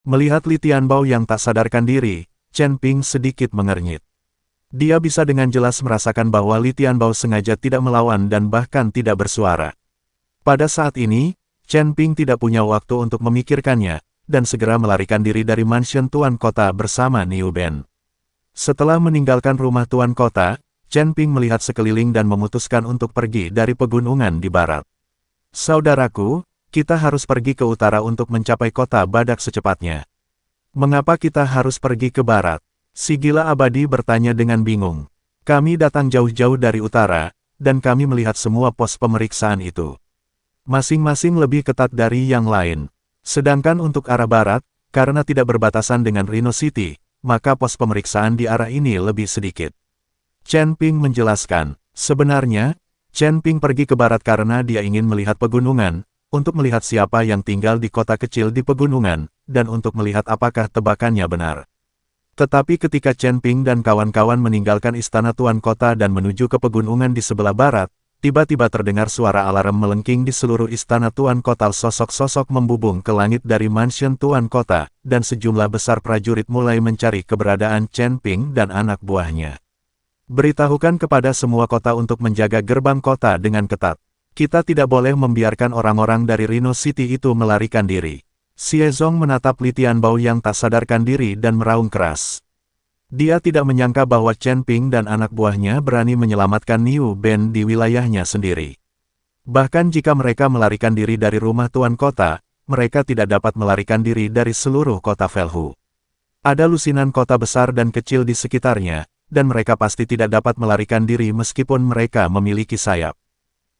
Melihat Li Tianbao yang tak sadarkan diri, Chen Ping sedikit mengernyit. Dia bisa dengan jelas merasakan bahwa Li Tianbao sengaja tidak melawan dan bahkan tidak bersuara. Pada saat ini, Chen Ping tidak punya waktu untuk memikirkannya, dan segera melarikan diri dari mansion Tuan Kota bersama Niu Ben. Setelah meninggalkan rumah Tuan Kota, Chen Ping melihat sekeliling dan memutuskan untuk pergi dari pegunungan di barat. Saudaraku, kita harus pergi ke utara untuk mencapai kota badak secepatnya. Mengapa kita harus pergi ke barat? Si gila abadi bertanya dengan bingung. Kami datang jauh-jauh dari utara, dan kami melihat semua pos pemeriksaan itu. Masing-masing lebih ketat dari yang lain. Sedangkan untuk arah barat, karena tidak berbatasan dengan Rhino City, maka pos pemeriksaan di arah ini lebih sedikit. Chen Ping menjelaskan, sebenarnya, Chen Ping pergi ke barat karena dia ingin melihat pegunungan, untuk melihat siapa yang tinggal di kota kecil di pegunungan, dan untuk melihat apakah tebakannya benar. Tetapi ketika Chen Ping dan kawan-kawan meninggalkan istana Tuan Kota dan menuju ke pegunungan di sebelah barat, tiba-tiba terdengar suara alarm melengking di seluruh istana Tuan Kota. Sosok-sosok membubung ke langit dari mansion Tuan Kota, dan sejumlah besar prajurit mulai mencari keberadaan Chen Ping dan anak buahnya. Beritahukan kepada semua kota untuk menjaga gerbang kota dengan ketat. Kita tidak boleh membiarkan orang-orang dari Rhino City itu melarikan diri. Xie Zong menatap Li Tianbao yang tak sadarkan diri dan meraung keras. Dia tidak menyangka bahwa Chen Ping dan anak buahnya berani menyelamatkan Niu Ben di wilayahnya sendiri. Bahkan jika mereka melarikan diri dari rumah Tuan Kota, mereka tidak dapat melarikan diri dari seluruh kota Velhu. Ada lusinan kota besar dan kecil di sekitarnya, dan mereka pasti tidak dapat melarikan diri meskipun mereka memiliki sayap.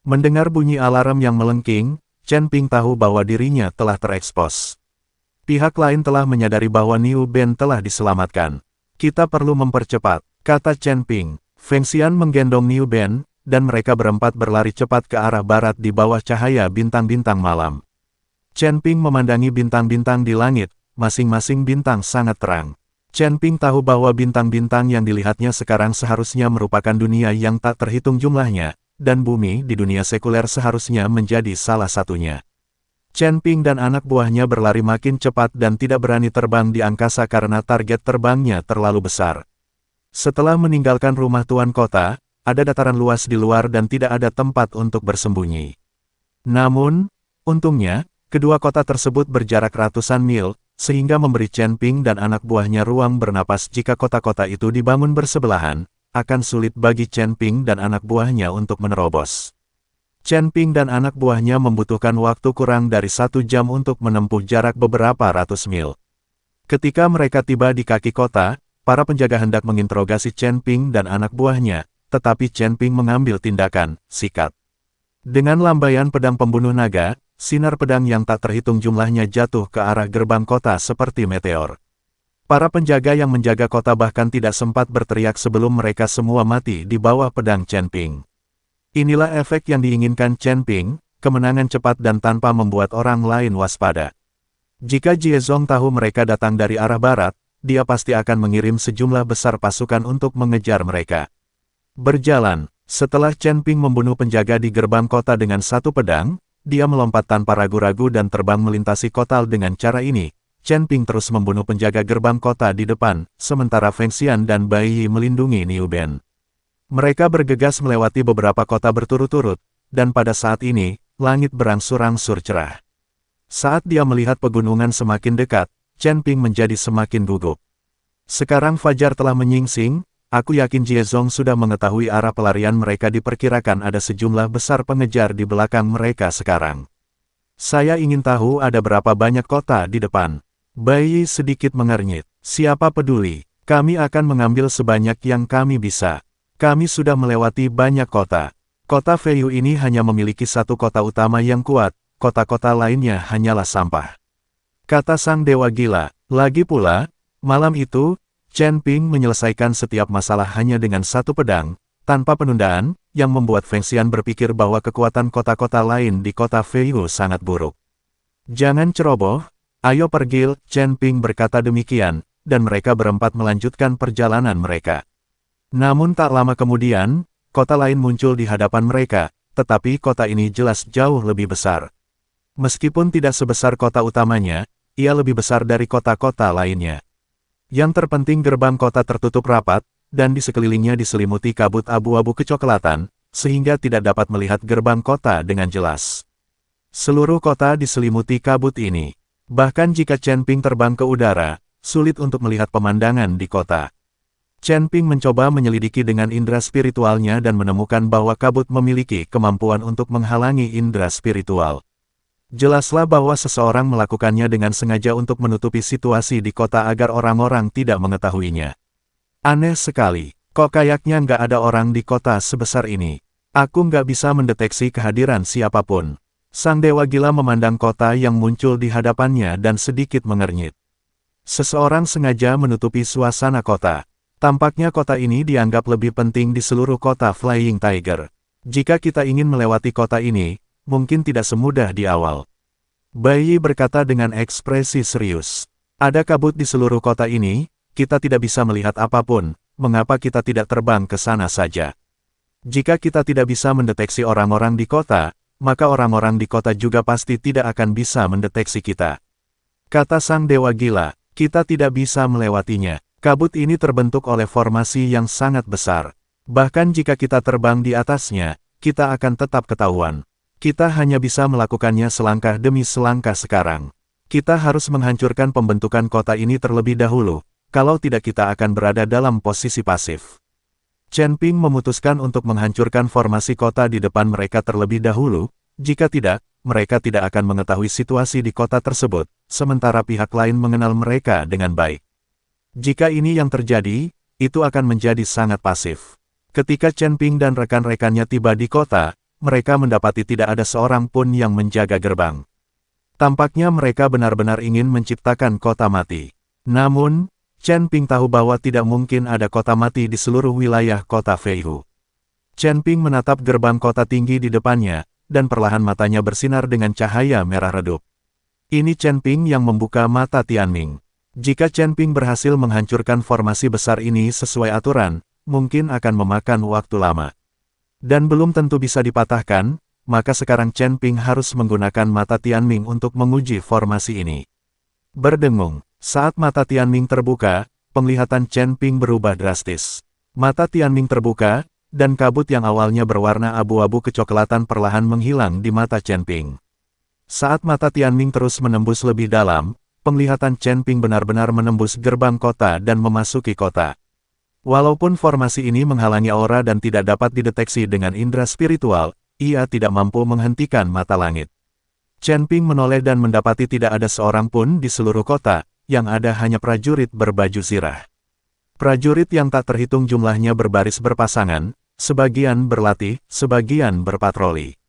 Mendengar bunyi alarm yang melengking, Chen Ping tahu bahwa dirinya telah terekspos. Pihak lain telah menyadari bahwa Niu Ben telah diselamatkan. Kita perlu mempercepat, kata Chen Ping. Feng Xian menggendong Niu Ben, dan mereka berempat berlari cepat ke arah barat di bawah cahaya bintang-bintang malam. Chen Ping memandangi bintang-bintang di langit, masing-masing bintang sangat terang. Chen Ping tahu bahwa bintang-bintang yang dilihatnya sekarang seharusnya merupakan dunia yang tak terhitung jumlahnya, dan bumi di dunia sekuler seharusnya menjadi salah satunya. Chen Ping dan anak buahnya berlari makin cepat dan tidak berani terbang di angkasa karena target terbangnya terlalu besar. Setelah meninggalkan rumah Tuan Kota, ada dataran luas di luar dan tidak ada tempat untuk bersembunyi. Namun, untungnya, kedua kota tersebut berjarak ratusan mil, sehingga memberi Chen Ping dan anak buahnya ruang bernapas. Jika kota-kota itu dibangun bersebelahan, akan sulit bagi Chen Ping dan anak buahnya untuk menerobos. Chen Ping dan anak buahnya membutuhkan waktu kurang dari 1 jam untuk menempuh jarak beberapa ratus mil. Ketika mereka tiba di kaki kota, para penjaga hendak menginterogasi Chen Ping dan anak buahnya, tetapi Chen Ping mengambil tindakan, sikat. Dengan lambaian pedang pembunuh naga, sinar pedang yang tak terhitung jumlahnya jatuh ke arah gerbang kota seperti meteor. Para penjaga yang menjaga kota bahkan tidak sempat berteriak sebelum mereka semua mati di bawah pedang Chen Ping. Inilah efek yang diinginkan Chen Ping, kemenangan cepat dan tanpa membuat orang lain waspada. Jika Jie Zong tahu mereka datang dari arah barat, dia pasti akan mengirim sejumlah besar pasukan untuk mengejar mereka. Berjalan, setelah Chen Ping membunuh penjaga di gerbang kota dengan satu pedang, dia melompat tanpa ragu-ragu dan terbang melintasi kota. Dengan cara ini, Chen Ping terus membunuh penjaga gerbang kota di depan, sementara Feng Xian dan Bai Yi melindungi Niu Ben. Mereka bergegas melewati beberapa kota berturut-turut, dan pada saat ini, langit berangsur-angsur cerah. Saat dia melihat pegunungan semakin dekat, Chen Ping menjadi semakin gugup. Sekarang fajar telah menyingsing, aku yakin Jie Zong sudah mengetahui arah pelarian mereka. Diperkirakan ada sejumlah besar pengejar di belakang mereka sekarang. Saya ingin tahu ada berapa banyak kota di depan. Bai Yi sedikit mengernyit. Siapa peduli, kami akan mengambil sebanyak yang kami bisa. Kami sudah melewati banyak kota. Kota Feiyu ini hanya memiliki satu kota utama yang kuat, kota-kota lainnya hanyalah sampah. Kata sang dewa gila. Lagi pula, malam itu, Chen Ping menyelesaikan setiap masalah hanya dengan satu pedang, tanpa penundaan, yang membuat Feng Xian berpikir bahwa kekuatan kota-kota lain di kota Feiyu sangat buruk. Jangan ceroboh, ayo pergi, Chen Ping berkata demikian, dan mereka berempat melanjutkan perjalanan mereka. Namun tak lama kemudian, kota lain muncul di hadapan mereka, tetapi kota ini jelas jauh lebih besar. Meskipun tidak sebesar kota utamanya, ia lebih besar dari kota-kota lainnya. Yang terpenting gerbang kota tertutup rapat, dan di sekelilingnya diselimuti kabut abu-abu kecoklatan, sehingga tidak dapat melihat gerbang kota dengan jelas. Seluruh kota diselimuti kabut ini. Bahkan jika Chen Ping terbang ke udara, sulit untuk melihat pemandangan di kota. Chen Ping mencoba menyelidiki dengan indera spiritualnya dan menemukan bahwa kabut memiliki kemampuan untuk menghalangi indera spiritual. Jelaslah bahwa seseorang melakukannya dengan sengaja untuk menutupi situasi di kota agar orang-orang tidak mengetahuinya. Aneh sekali, kok kayaknya nggak ada orang di kota sebesar ini. Aku nggak bisa mendeteksi kehadiran siapapun. Sang Dewa Gila memandang kota yang muncul di hadapannya dan sedikit mengernyit. Seseorang sengaja menutupi suasana kota. Tampaknya kota ini dianggap lebih penting di seluruh kota Flying Tiger. Jika kita ingin melewati kota ini, mungkin tidak semudah di awal. Bai Yi berkata dengan ekspresi serius. Ada kabut di seluruh kota ini, kita tidak bisa melihat apapun, mengapa kita tidak terbang ke sana saja? Jika kita tidak bisa mendeteksi orang-orang di kota, maka orang-orang di kota juga pasti tidak akan bisa mendeteksi kita. Kata Sang Dewa Gila, kita tidak bisa melewatinya. Kabut ini terbentuk oleh formasi yang sangat besar. Bahkan jika kita terbang di atasnya, kita akan tetap ketahuan. Kita hanya bisa melakukannya selangkah demi selangkah sekarang. Kita harus menghancurkan pembentukan kota ini terlebih dahulu, kalau tidak kita akan berada dalam posisi pasif. Chen Ping memutuskan untuk menghancurkan formasi kota di depan mereka terlebih dahulu, jika tidak, mereka tidak akan mengetahui situasi di kota tersebut, sementara pihak lain mengenal mereka dengan baik. Jika ini yang terjadi, itu akan menjadi sangat pasif. Ketika Chen Ping dan rekan-rekannya tiba di kota, mereka mendapati tidak ada seorang pun yang menjaga gerbang. Tampaknya mereka benar-benar ingin menciptakan kota mati. Namun, Chen Ping tahu bahwa tidak mungkin ada kota mati di seluruh wilayah kota Feihu. Chen Ping menatap gerbang kota tinggi di depannya, dan perlahan matanya bersinar dengan cahaya merah redup. Ini Chen Ping yang membuka mata Tianming. Jika Chen Ping berhasil menghancurkan formasi besar ini sesuai aturan, mungkin akan memakan waktu lama. Dan belum tentu bisa dipatahkan, maka sekarang Chen Ping harus menggunakan mata Tianming untuk menguji formasi ini. Berdengung, saat mata Tianming terbuka, penglihatan Chen Ping berubah drastis. Mata Tianming terbuka, dan kabut yang awalnya berwarna abu-abu kecoklatan perlahan menghilang di mata Chen Ping. Saat mata Tianming terus menembus lebih dalam, penglihatan Chen Ping benar-benar menembus gerbang kota dan memasuki kota. Walaupun formasi ini menghalangi aura dan tidak dapat dideteksi dengan indera spiritual, ia tidak mampu menghentikan mata langit. Chen Ping menoleh dan mendapati tidak ada seorang pun di seluruh kota, yang ada hanya prajurit berbaju zirah. Prajurit yang tak terhitung jumlahnya berbaris berpasangan, sebagian berlatih, sebagian berpatroli.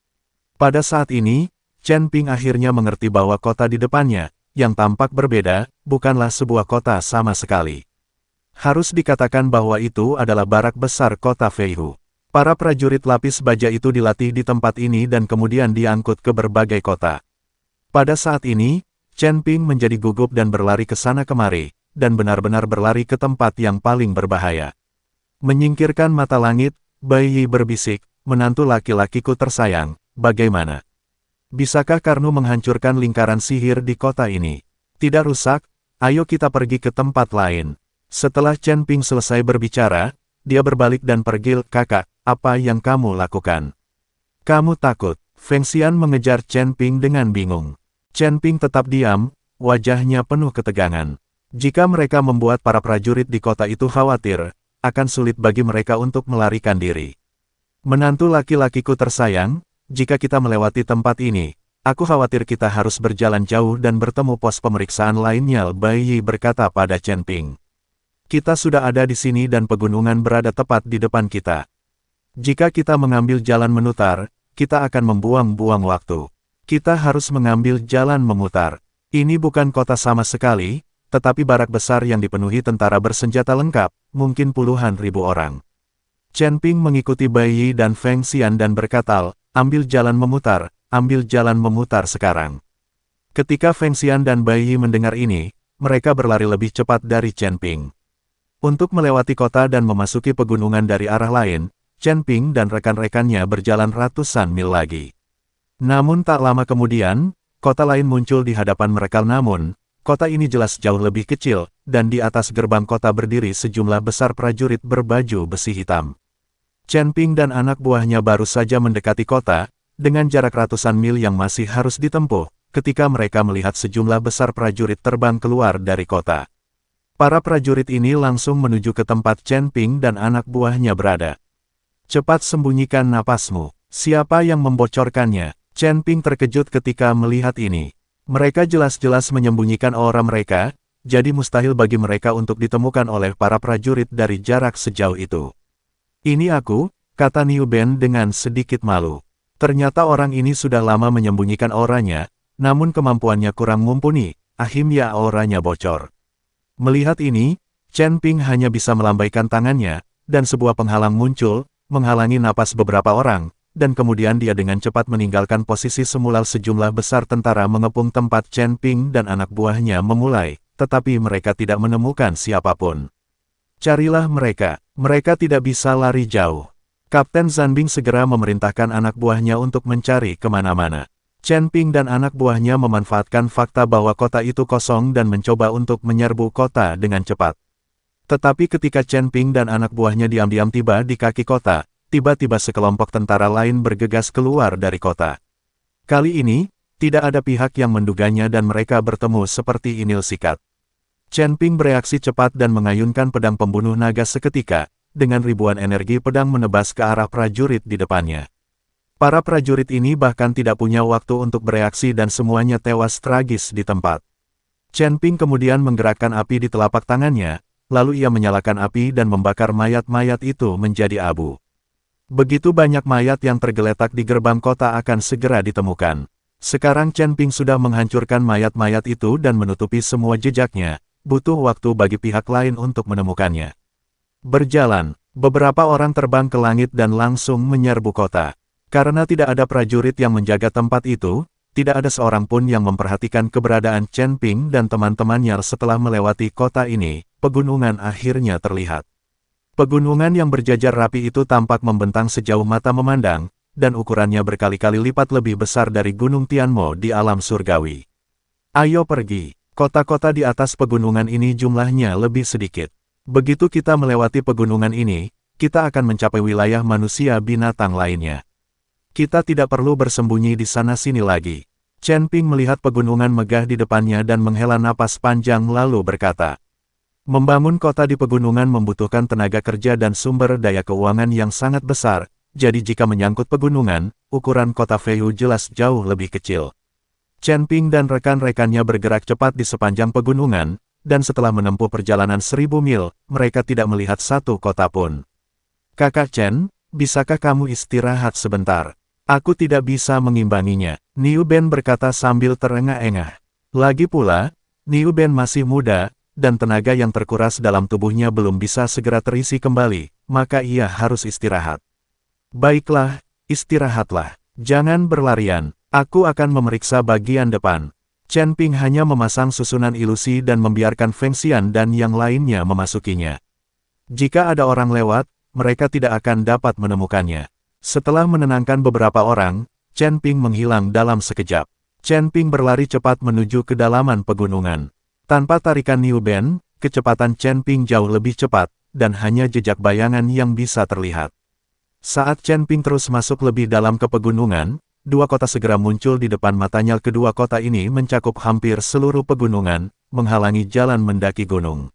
Pada saat ini, Chen Ping akhirnya mengerti bahwa kota di depannya, yang tampak berbeda, bukanlah sebuah kota sama sekali. Harus dikatakan bahwa itu adalah barak besar kota Feihu. Para prajurit lapis baja itu dilatih di tempat ini dan kemudian diangkut ke berbagai kota. Pada saat ini, Chen Ping menjadi gugup dan berlari ke sana kemari, dan benar-benar berlari ke tempat yang paling berbahaya. Menyingkirkan mata langit, Bai Yi berbisik, menantu laki-lakiku tersayang, bagaimana? Bisakah Karnu menghancurkan lingkaran sihir di kota ini? Tidak rusak, ayo kita pergi ke tempat lain. Setelah Chen Ping selesai berbicara, dia berbalik dan pergi. Kakak, apa yang kamu lakukan? Kamu takut? Feng Xian mengejar Chen Ping dengan bingung. Chen Ping tetap diam, wajahnya penuh ketegangan. Jika mereka membuat para prajurit di kota itu khawatir, akan sulit bagi mereka untuk melarikan diri. Menantu laki-lakiku tersayang, jika kita melewati tempat ini, aku khawatir kita harus berjalan jauh dan bertemu pos pemeriksaan lainnya. Bai Yi berkata pada Chen Ping. Kita sudah ada di sini dan pegunungan berada tepat di depan kita. Jika kita mengambil jalan menutar, kita akan membuang-buang waktu. Kita harus mengambil jalan memutar. Ini bukan kota sama sekali, tetapi barak besar yang dipenuhi tentara bersenjata lengkap, mungkin puluhan ribu orang. Chen Ping mengikuti Bai Yi dan Feng Xian dan berkata, ambil jalan memutar sekarang. Ketika Feng Xian dan Bai Yi mendengar ini, mereka berlari lebih cepat dari Chen Ping. Untuk melewati kota dan memasuki pegunungan dari arah lain, Chen Ping dan rekan-rekannya berjalan ratusan mil lagi. Namun tak lama kemudian, kota lain muncul di hadapan mereka namun, kota ini jelas jauh lebih kecil, dan di atas gerbang kota berdiri sejumlah besar prajurit berbaju besi hitam. Chen Ping dan anak buahnya baru saja mendekati kota, dengan jarak ratusan mil yang masih harus ditempuh, ketika mereka melihat sejumlah besar prajurit terbang keluar dari kota. Para prajurit ini langsung menuju ke tempat Chen Ping dan anak buahnya berada. Cepat sembunyikan napasmu. Siapa yang membocorkannya? Chen Ping terkejut ketika melihat ini. Mereka jelas-jelas menyembunyikan aura mereka, jadi mustahil bagi mereka untuk ditemukan oleh para prajurit dari jarak sejauh itu. Ini aku, kata Niu Ben dengan sedikit malu. Ternyata orang ini sudah lama menyembunyikan auranya, namun kemampuannya kurang mumpuni, akhirnya auranya bocor. Melihat ini, Chen Ping hanya bisa melambaikan tangannya, dan sebuah penghalang muncul, menghalangi napas beberapa orang, dan kemudian dia dengan cepat meninggalkan posisi semula. Sejumlah besar tentara mengepung tempat Chen Ping dan anak buahnya memulai, tetapi mereka tidak menemukan siapapun. Carilah mereka, mereka tidak bisa lari jauh. Kapten Zanbing segera memerintahkan anak buahnya untuk mencari kemana-mana. Chen Ping dan anak buahnya memanfaatkan fakta bahwa kota itu kosong dan mencoba untuk menyerbu kota dengan cepat. Tetapi ketika Chen Ping dan anak buahnya diam-diam tiba di kaki kota, tiba-tiba sekelompok tentara lain bergegas keluar dari kota. Kali ini, tidak ada pihak yang menduganya dan mereka bertemu seperti inil sikat. Chen Ping bereaksi cepat dan mengayunkan pedang pembunuh naga seketika, dengan ribuan energi pedang menebas ke arah prajurit di depannya. Para prajurit ini bahkan tidak punya waktu untuk bereaksi dan semuanya tewas tragis di tempat. Chen Ping kemudian menggerakkan api di telapak tangannya, lalu ia menyalakan api dan membakar mayat-mayat itu menjadi abu. Begitu banyak mayat yang tergeletak di gerbang kota akan segera ditemukan. Sekarang Chen Ping sudah menghancurkan mayat-mayat itu dan menutupi semua jejaknya, butuh waktu bagi pihak lain untuk menemukannya. Berjalan, beberapa orang terbang ke langit dan langsung menyerbu kota. Karena tidak ada prajurit yang menjaga tempat itu, tidak ada seorang pun yang memperhatikan keberadaan Chen Ping dan teman-temannya. Setelah melewati kota ini, pegunungan akhirnya terlihat. Pegunungan yang berjajar rapi itu tampak membentang sejauh mata memandang, dan ukurannya berkali-kali lipat lebih besar dari Gunung Tianmo di alam surgawi. Ayo pergi, kota-kota di atas pegunungan ini jumlahnya lebih sedikit. Begitu kita melewati pegunungan ini, kita akan mencapai wilayah manusia binatang lainnya. Kita tidak perlu bersembunyi di sana-sini lagi. Chen Ping melihat pegunungan megah di depannya dan menghela napas panjang lalu berkata, membangun kota di pegunungan membutuhkan tenaga kerja dan sumber daya keuangan yang sangat besar, jadi jika menyangkut pegunungan, ukuran kota Feihu jelas jauh lebih kecil. Chen Ping dan rekan-rekannya bergerak cepat di sepanjang pegunungan, dan setelah menempuh perjalanan 1000 mil, mereka tidak melihat satu kota pun. Kakak Chen, bisakah kamu istirahat sebentar? Aku tidak bisa mengimbanginya, Niu Ben berkata sambil terengah-engah. Lagi pula, Niu Ben masih muda, dan tenaga yang terkuras dalam tubuhnya belum bisa segera terisi kembali, maka ia harus istirahat. Baiklah, istirahatlah. Jangan berlarian, aku akan memeriksa bagian depan. Chen Ping hanya memasang susunan ilusi dan membiarkan Feng Xian dan yang lainnya memasukinya. Jika ada orang lewat, mereka tidak akan dapat menemukannya. Setelah menenangkan beberapa orang, Chen Ping menghilang dalam sekejap. Chen Ping berlari cepat menuju kedalaman pegunungan. Tanpa tarikan Niu Ben, kecepatan Chen Ping jauh lebih cepat, dan hanya jejak bayangan yang bisa terlihat. Saat Chen Ping terus masuk lebih dalam ke pegunungan, dua kota segera muncul di depan matanya. Kedua kota ini mencakup hampir seluruh pegunungan, menghalangi jalan mendaki gunung.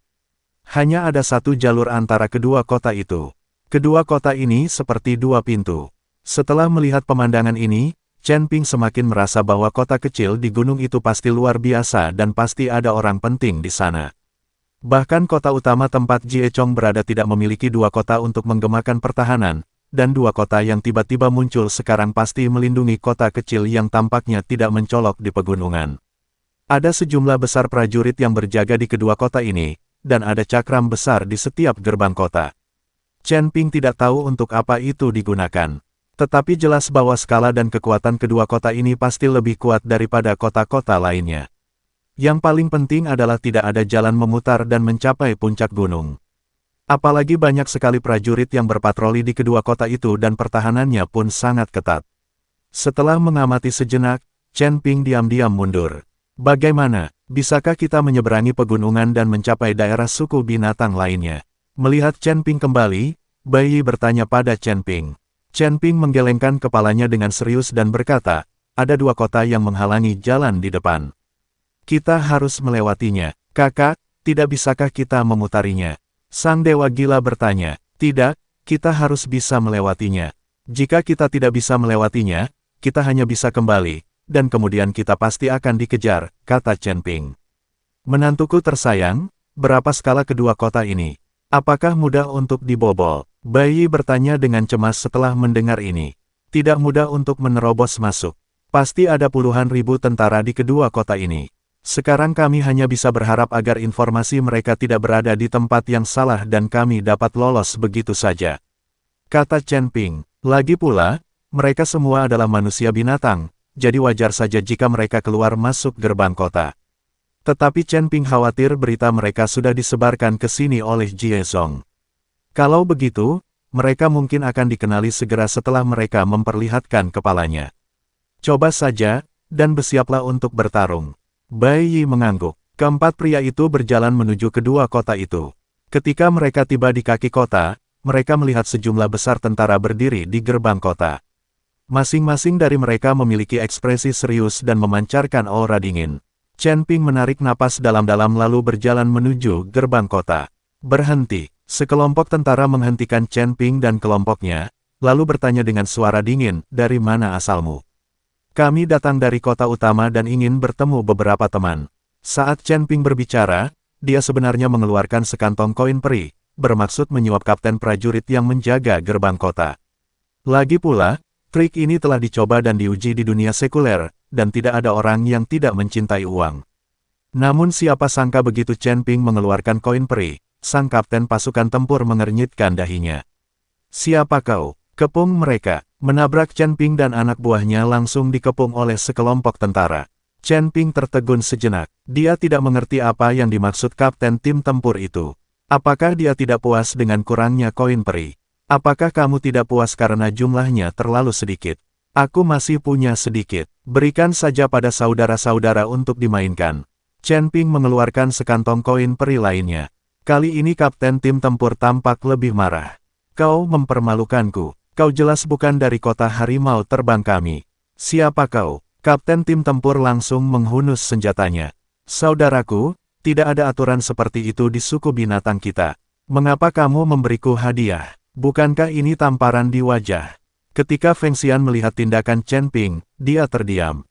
Hanya ada satu jalur antara kedua kota itu. Kedua kota ini seperti dua pintu. Setelah melihat pemandangan ini, Chen Ping semakin merasa bahwa kota kecil di gunung itu pasti luar biasa dan pasti ada orang penting di sana. Bahkan kota utama tempat Jie Chong berada tidak memiliki dua kota untuk menggemakan pertahanan, dan dua kota yang tiba-tiba muncul sekarang pasti melindungi kota kecil yang tampaknya tidak mencolok di pegunungan. Ada sejumlah besar prajurit yang berjaga di kedua kota ini, dan ada cakram besar di setiap gerbang kota. Chen Ping tidak tahu untuk apa itu digunakan. Tetapi jelas bahwa skala dan kekuatan kedua kota ini pasti lebih kuat daripada kota-kota lainnya. Yang paling penting adalah tidak ada jalan memutar dan mencapai puncak gunung. Apalagi banyak sekali prajurit yang berpatroli di kedua kota itu dan pertahanannya pun sangat ketat. Setelah mengamati sejenak, Chen Ping diam-diam mundur. Bagaimana? Bisakah kita menyeberangi pegunungan dan mencapai daerah suku binatang lainnya? Melihat Chen Ping kembali, Bai Yi bertanya pada Chen Ping. Chen Ping menggelengkan kepalanya dengan serius dan berkata, ada dua kota yang menghalangi jalan di depan. Kita harus melewatinya. Kakak, tidak bisakah kita memutarinya? Sang Dewa Gila bertanya. Tidak, kita harus bisa melewatinya. Jika kita tidak bisa melewatinya, kita hanya bisa kembali, dan kemudian kita pasti akan dikejar, kata Chen Ping. Menantuku tersayang, berapa skala kedua kota ini? Apakah mudah untuk dibobol? Bai Yi bertanya dengan cemas setelah mendengar ini. Tidak mudah untuk menerobos masuk. Pasti ada puluhan ribu tentara di kedua kota ini. Sekarang kami hanya bisa berharap agar informasi mereka tidak berada di tempat yang salah dan kami dapat lolos begitu saja. Kata Chen Ping. Lagi pula, mereka semua adalah manusia binatang, jadi wajar saja jika mereka keluar masuk gerbang kota. Tetapi Chen Ping khawatir berita mereka sudah disebarkan ke sini oleh Jie Zong. Kalau begitu, mereka mungkin akan dikenali segera setelah mereka memperlihatkan kepalanya. Coba saja, dan bersiaplah untuk bertarung. Bai Yi mengangguk. Keempat pria itu berjalan menuju kedua kota itu. Ketika mereka tiba di kaki kota, mereka melihat sejumlah besar tentara berdiri di gerbang kota. Masing-masing dari mereka memiliki ekspresi serius dan memancarkan aura dingin. Chen Ping menarik napas dalam-dalam lalu berjalan menuju gerbang kota. Berhenti. Sekelompok tentara menghentikan Chen Ping dan kelompoknya, lalu bertanya dengan suara dingin, dari mana asalmu? Kami datang dari kota utama dan ingin bertemu beberapa teman. Saat Chen Ping berbicara, dia sebenarnya mengeluarkan sekantong koin peri, bermaksud menyuap kapten prajurit yang menjaga gerbang kota. Lagi pula, trik ini telah dicoba dan diuji di dunia sekuler, dan tidak ada orang yang tidak mencintai uang. Namun siapa sangka begitu Chen Ping mengeluarkan koin peri, sang kapten pasukan tempur mengernyitkan dahinya. Siapa kau? Kepung mereka. Menabrak Chen Ping dan anak buahnya langsung dikepung oleh sekelompok tentara. Chen Ping tertegun sejenak. Dia tidak mengerti apa yang dimaksud kapten tim tempur itu. Apakah dia tidak puas dengan kurangnya koin peri? Apakah kamu tidak puas karena jumlahnya terlalu sedikit? Aku masih punya sedikit. Berikan saja pada saudara-saudara untuk dimainkan. Chen Ping mengeluarkan sekantong koin peri lainnya. Kali ini kapten tim tempur tampak lebih marah. Kau mempermalukanku. Kau jelas bukan dari kota harimau terbang kami. Siapa kau? Kapten tim tempur langsung menghunus senjatanya. Saudaraku, tidak ada aturan seperti itu di suku binatang kita. Mengapa kamu memberiku hadiah? Bukankah ini tamparan di wajah? Ketika Feng Xian melihat tindakan Chen Ping, dia terdiam.